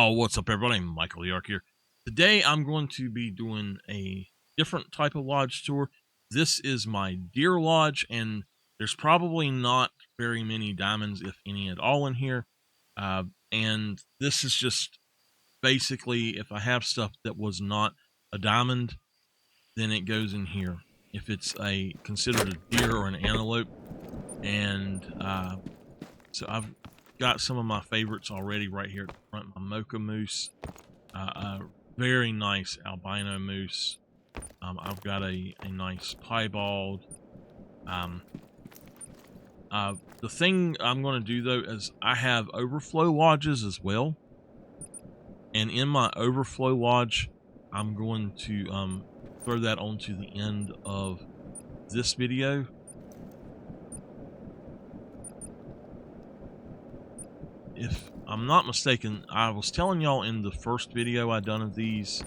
Yo, what's up everybody? MichaelTheArch here. Today I'm going to be doing a different type of lodge tour. This is my deer lodge, and there's probably not very many diamonds, if any at all, in here. And this is just basically, if I have stuff that was not a diamond, then it goes in here. If it's considered a deer or an antelope. And so I've got some of my favorites already right here at the front. My mocha moose, a very nice albino moose. I've got a nice piebald. The thing I'm going to do though is I have overflow lodges as well, and in my overflow lodge I'm going to throw that onto the end of this video. If I'm not mistaken, I was telling y'all in the first video I done of these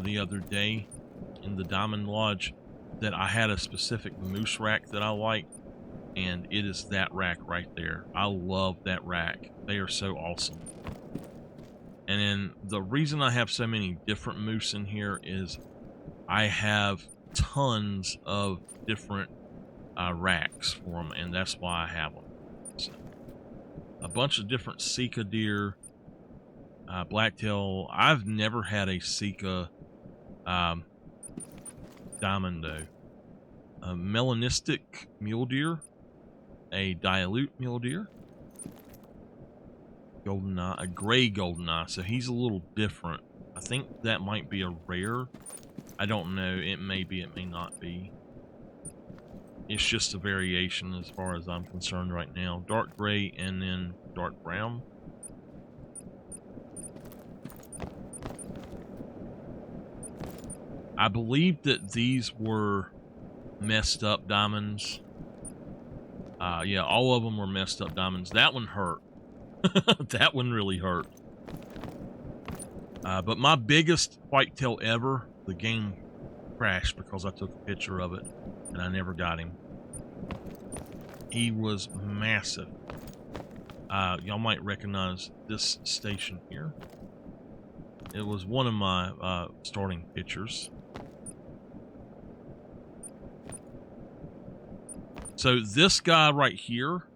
the other day in the Diamond Lodge that I had a specific moose rack that I like, and it is that rack right there. I love that rack. They are so awesome. And then the reason I have so many different moose in here is I have tons of different racks for them, and that's why I have them. So, a bunch of different Sika deer, blacktail. I've never had a Sika diamond though. A melanistic mule deer, a dilute mule deer, golden eye, a gray golden eye. So he's a little different. I think that might be a rare. I don't know. It may be, it may not be. It's just a variation as far as I'm concerned right now. Dark gray and then dark brown. I believe that these were messed up diamonds. Yeah, all of them were messed up diamonds. That one hurt. That one really hurt. But my biggest whitetail ever, the game crashed because I took a picture of it and I never got him. He was massive. Y'all might recognize this station here. It was one of my starting pictures. So this guy right here,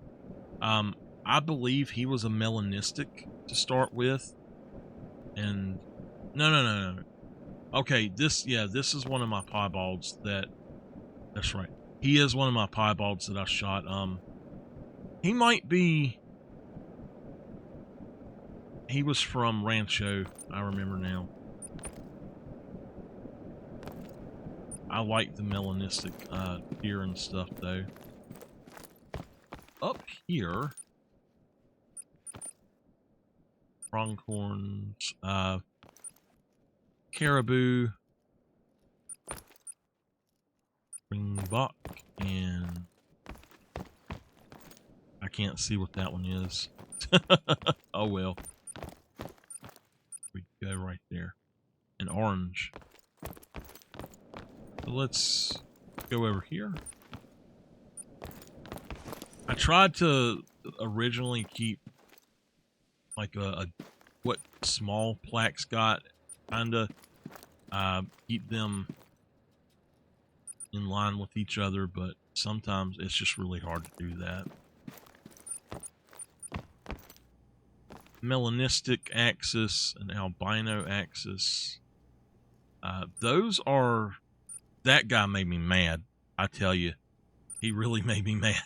I believe he was a melanistic to start with. And no. Okay, this is one of my piebalds that's right. He is one of my piebalds that I shot. He might be, he was from Rancho, I remember now. I like the melanistic deer and stuff though. Up here, pronghorns, caribou, ringbuck, and I can't see what that one is. Oh well. We go right there. An orange. So let's go over here. I tried to originally keep like what small plaques got, kinda keep them in line with each other, but sometimes it's just really hard to do that. Melanistic axis and albino axis. Those are, that guy made me mad. I tell you, he really made me mad.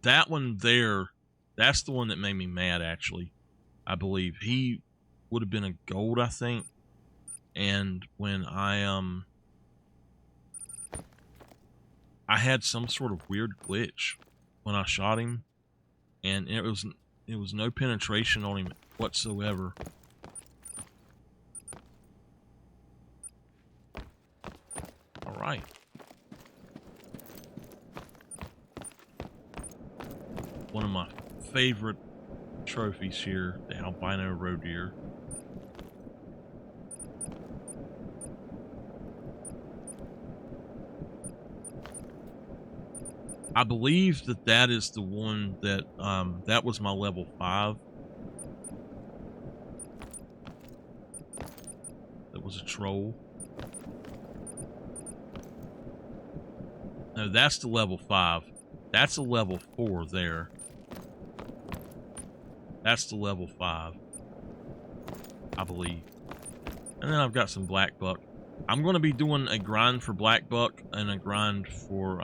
That one there, that's the one that made me mad, actually. I believe he would have been a gold, I think. And when I had some sort of weird glitch when I shot him, and it was no penetration on him whatsoever. All right. One of my favorite trophies here, the albino roe deer. I believe that that is the one that, that was my level 5. That was a troll. No, that's the level 5. That's a level 4 there. That's the level 5, I believe. And then I've got some black buck. I'm going to be doing a grind for black buck and a grind for,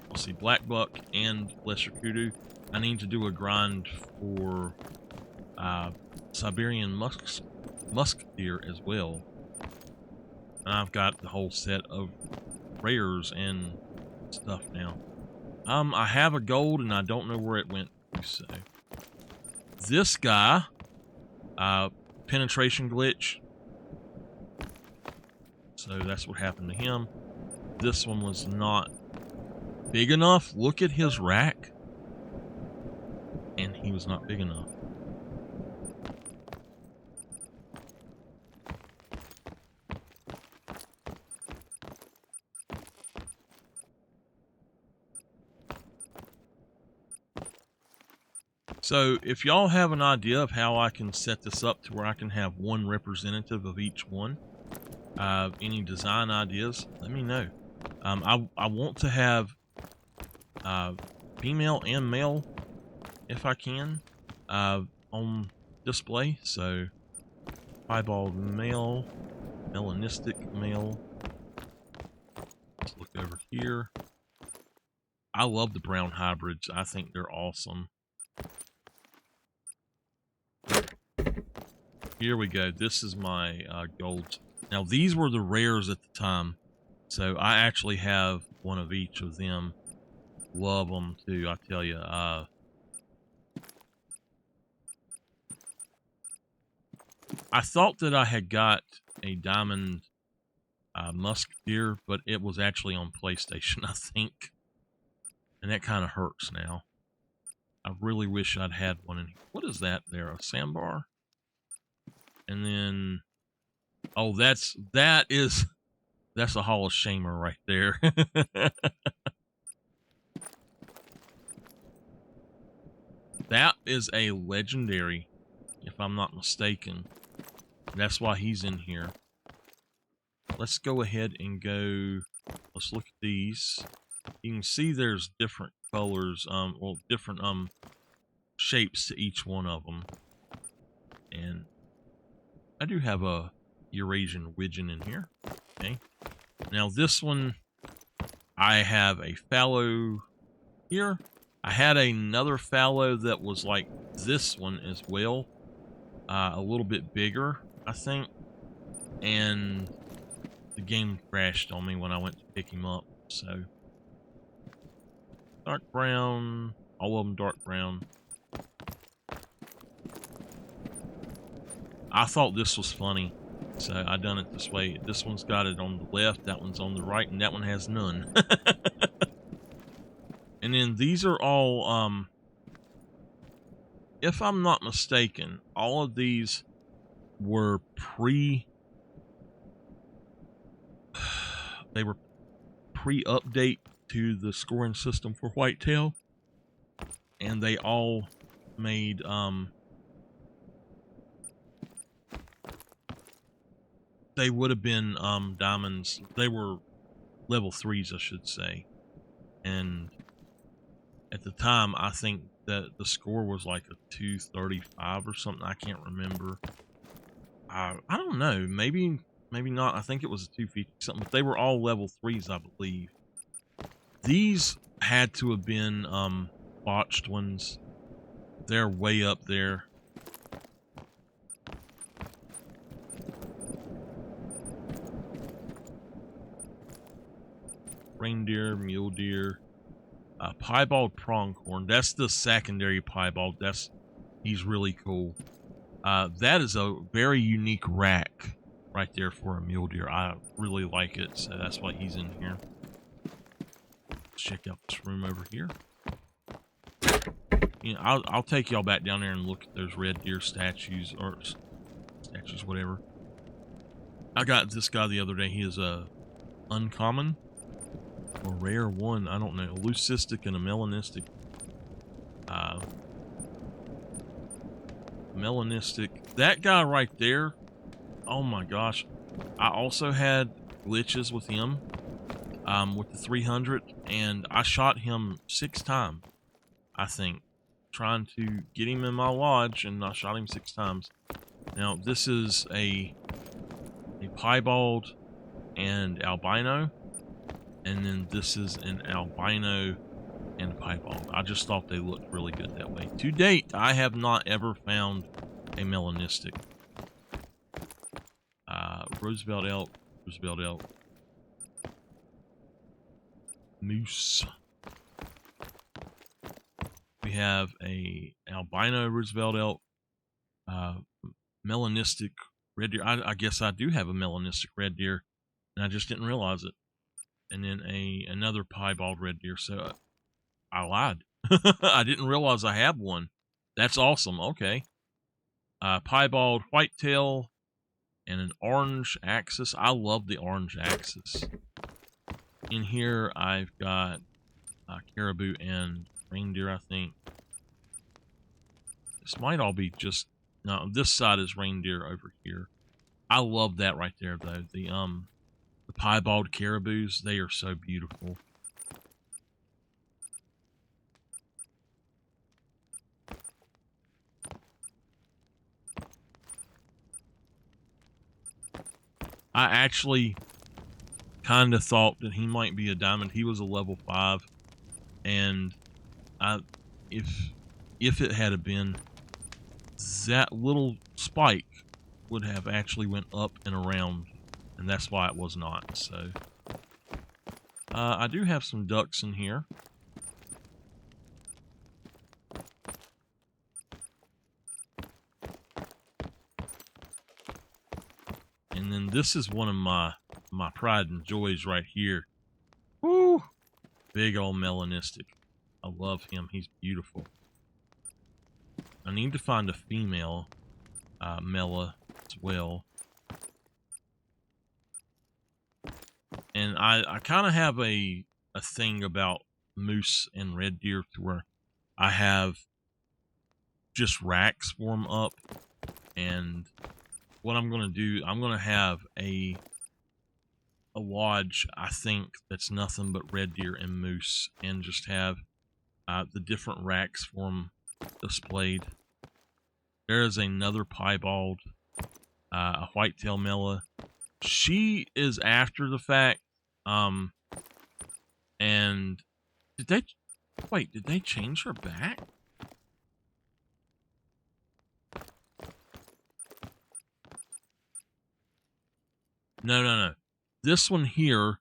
let's see, black buck and lesser kudu. I need to do a grind for Siberian musk deer as well. And I've got the whole set of rares and stuff now. I have a gold and I don't know where it went to, so. This guy, penetration glitch. So that's what happened to him. This one was not big enough. Look at his rack. And he was not big enough. So if y'all have an idea of how I can set this up to where I can have one representative of each one, any design ideas, let me know. I want to have female and male, if I can, on display. So piebald male, melanistic male. Let's look over here. I love the brown hybrids. I think they're awesome. Here we go. This is my golds. Now, these were the rares at the time. So, I actually have one of each of them. Love them, too, I tell you. I thought that I had got a diamond musk deer, but it was actually on PlayStation, I think. And that kind of hurts now. I really wish I'd had one in here. What is that there? A sandbar? And then, oh, that's a Hall of Shamer right there. That is a legendary, if I'm not mistaken. That's why he's in here. Let's go ahead and go. Let's look at these. You can see there's different colors, well, different shapes to each one of them. And I do have a Eurasian widgeon in here. Okay. Now this one, I have a fallow here. I had another fallow that was like this one as well. A little bit bigger, I think. And the game crashed on me when I went to pick him up. So, dark brown. All of them dark brown. I thought this was funny, so I done it this way. This one's got it on the left, that one's on the right, and that one has none. And then these are all, if I'm not mistaken, all of these were they were pre-update to the scoring system for whitetail, and they all made, they would have been diamonds. They were level 3s, I should say. And at the time, I think that the score was like a 235 or something. I can't remember. I don't know. Maybe not. I think it was a 250 something. But they were all level 3s, I believe. These had to have been botched ones. They're way up there. Reindeer, mule deer, piebald pronghorn. That's the secondary piebald. He's really cool. That is a very unique rack right there for a mule deer. I really like it, so that's why he's in here. Let's check out this room over here. You know, I'll take y'all back down there and look at those red deer statues, or statues, whatever. I got this guy the other day. He is a uncommon or rare one. I don't know. A leucistic and a melanistic. Melanistic. That guy right there. Oh my gosh. I also had glitches with him. With the 300, and I shot him 6 times, I think, trying to get him in my lodge, and I shot him 6 times. Now, this is a piebald and albino, and then this is an albino and piebald. I just thought they looked really good that way. To date, I have not ever found a melanistic. Roosevelt elk. Moose. We have a albino Roosevelt elk, melanistic red deer. I guess I do have a melanistic red deer, and I just didn't realize it. And then another piebald red deer. So I lied. I didn't realize I have one. That's awesome. Okay. Piebald whitetail and an orange axis. I love the orange axis. In here, I've got caribou and reindeer, I think. This might all be just... No, this side is reindeer over here. I love that right there, though. The piebald caribous, they are so beautiful. I actually kind of thought that he might be a diamond. He was a level 5, and if it had been, that little spike would have actually went up and around, and that's why it was not. So I do have some ducks in here. And then this is one of my pride and joys right here. Woo! Big old melanistic. I love him. He's beautiful. I need to find a female mela as well. And I kind of have a thing about moose and red deer to where I have just racks for them up. And what I'm going to do, I'm going to have a lodge, I think, that's nothing but red deer and moose, and just have the different racks for them displayed. There is another piebald, a whitetail mela. She is after the fact, and did they change her back? No. This one here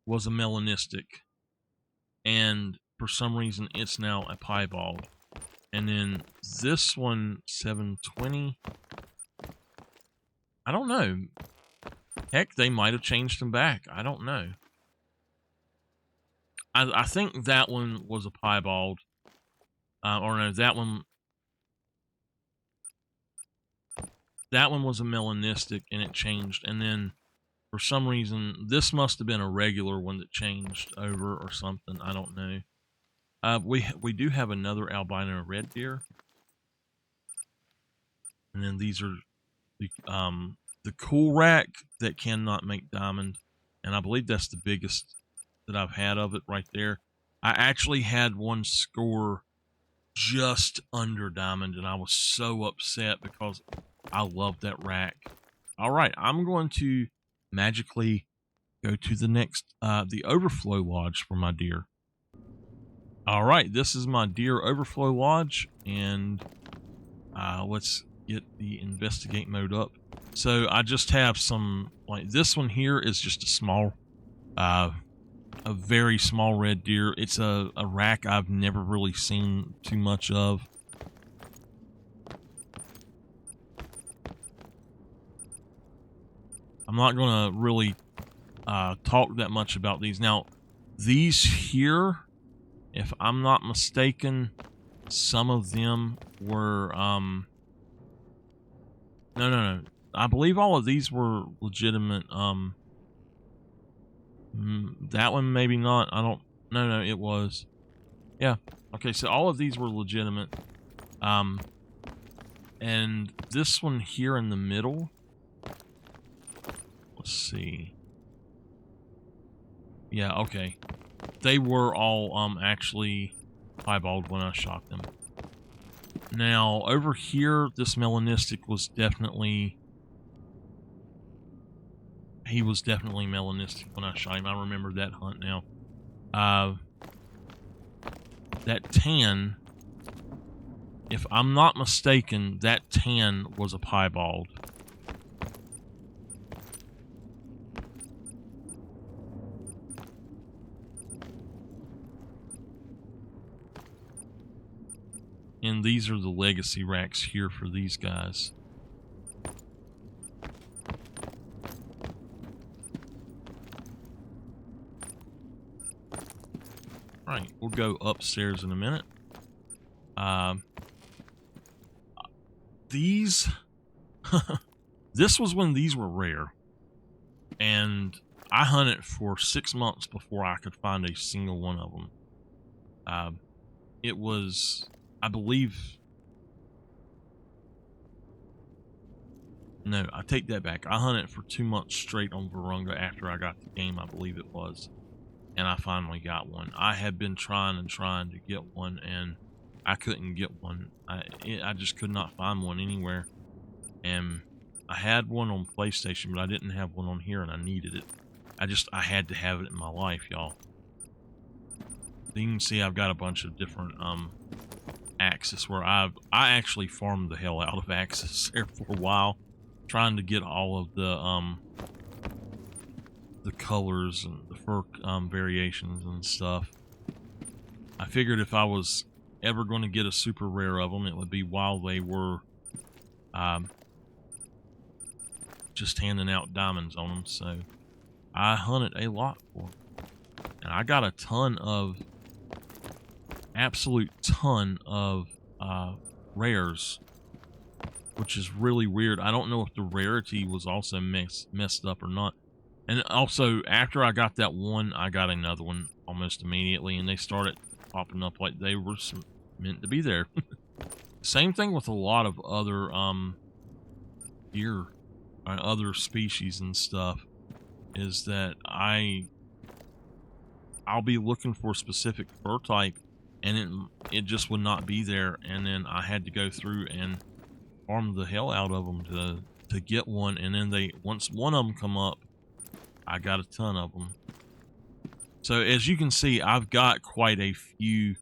was a melanistic, and for some reason it's now a piebald. And then this one, 720. I don't know. Heck, they might have changed them back. I don't know. I think that one was a piebald. Or no, that one was a melanistic, and it changed. And then for some reason, this must have been a regular one that changed over or something. I don't know. We do have another albino red deer. And then these are the cool rack that cannot make diamond. And I believe that's the biggest that I've had of it right there. I actually had one score just under diamond, and I was so upset because I love that rack. All right, I'm going to magically go to the next, the overflow lodge for my deer. All right, this is my deer overflow lodge, and let's get the investigate mode up. So I just have some, like this one here is just a small, a very small red deer. It's a rack I've never really seen too much of. I'm not going to really talk that much about these. Now, these here, if I'm not mistaken, some of them were, no. I believe all of these were legitimate, That one maybe not. I don't. No, it was. Yeah. Okay, so all of these were legitimate. And this one here in the middle. Let's see. Yeah, okay. They were all actually piebald when I shot them. Now, over here, this melanistic was definitely... He was definitely melanistic when I shot him. I remember that hunt now. That tan, if I'm not mistaken, that tan was a piebald. And these are the legacy racks here for these guys. Alright, we'll go upstairs in a minute. These... This was when these were rare. And I hunted for 6 months before I could find a single one of them. It was... I believe... No, I take that back. I hunted for 2 months straight on Virunga after I got the game, I believe it was. And I finally got one. I had been trying to get one, and I couldn't get one. I just could not find one anywhere. And I had one on PlayStation, but I didn't have one on here, and I needed it. I had to have it in my life, y'all. You can see I've got a bunch of different axes where I actually farmed the hell out of axes there for a while, trying to get all of the colors and the fur variations and stuff. I figured if I was ever going to get a super rare of them, it would be while they were just handing out diamonds on them. So I hunted a lot for them, and I got a ton of absolute ton of rares, which is really weird. I don't know if the rarity was also messed up or not. And also, after I got that one, I got another one almost immediately, and they started popping up like they were meant to be there. Same thing with a lot of other deer and other species and stuff, is that I'll be looking for a specific fur type, and it just would not be there, and then I had to go through and farm the hell out of them to get one, and then once one of them come up, I got a ton of them. So as you can see, I've got quite a few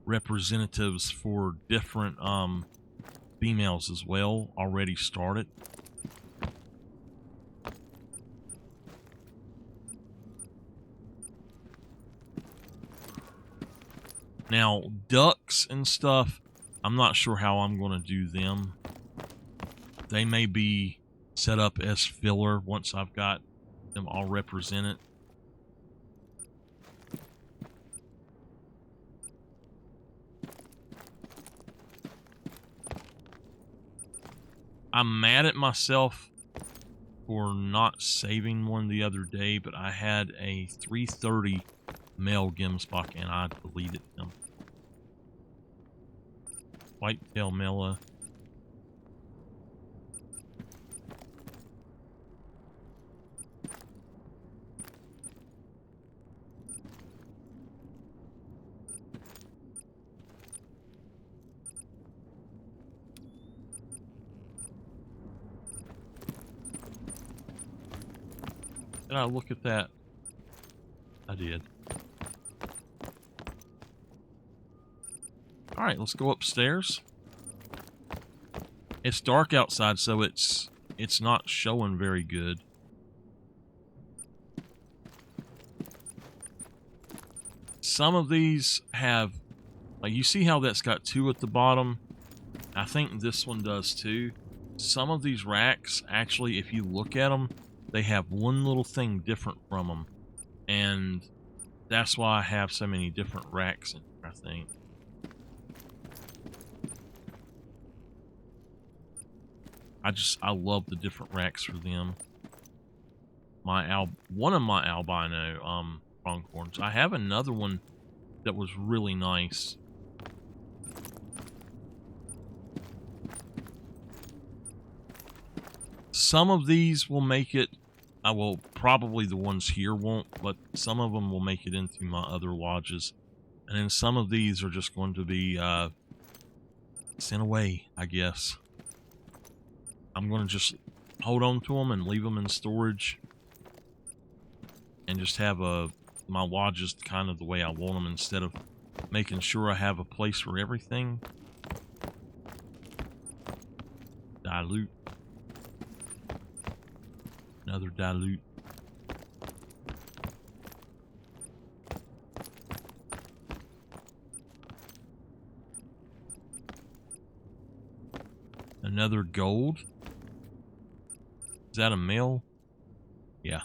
representatives for different females as well already started. Now, ducks and stuff, I'm not sure how I'm going to do them. They may be set up as filler once I've got them all represented. I'm mad at myself for not saving one the other day, but I had a 330 male Gemsbok and I deleted them. Whitetail Mela. Did I look at that? I did. Alright, let's go upstairs. It's dark outside, so it's not showing very good. Some of these have, like, you see how that's got 2 at the bottom? I think this one does too. Some of these racks, actually, if you look at them, they have one little thing different from them. And that's why I have so many different racks in here, I think. I love the different racks for them. one of my albino pronghorns. I have another one that was really nice. Some of these will make it. Well, probably the ones here won't, but some of them will make it into my other lodges. And then some of these are just going to be sent away, I guess. I'm going to just hold on to them and leave them in storage. And just have my lodges kind of the way I want them, instead of making sure I have a place for everything. Dilute. Another dilute. Another gold. Is that a male? Yeah.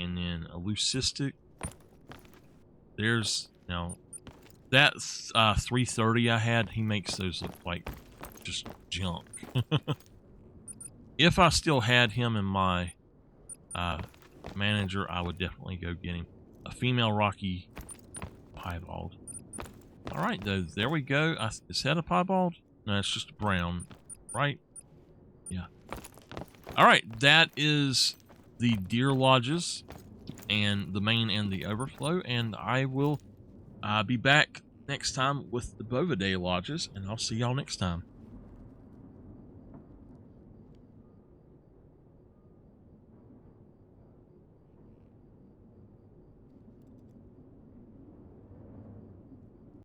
And then a leucistic. There's, now, that 330 I had, he makes those look like just junk. If I still had him in my manager, I would definitely go get him. A female rocky piebald. Alright, though, there we go. Is that a piebald? No, it's just brown, right? Yeah. Alright, that is the deer lodges, and the main and the overflow, and I will be back next time with the Bovidae lodges, and I'll see y'all next time.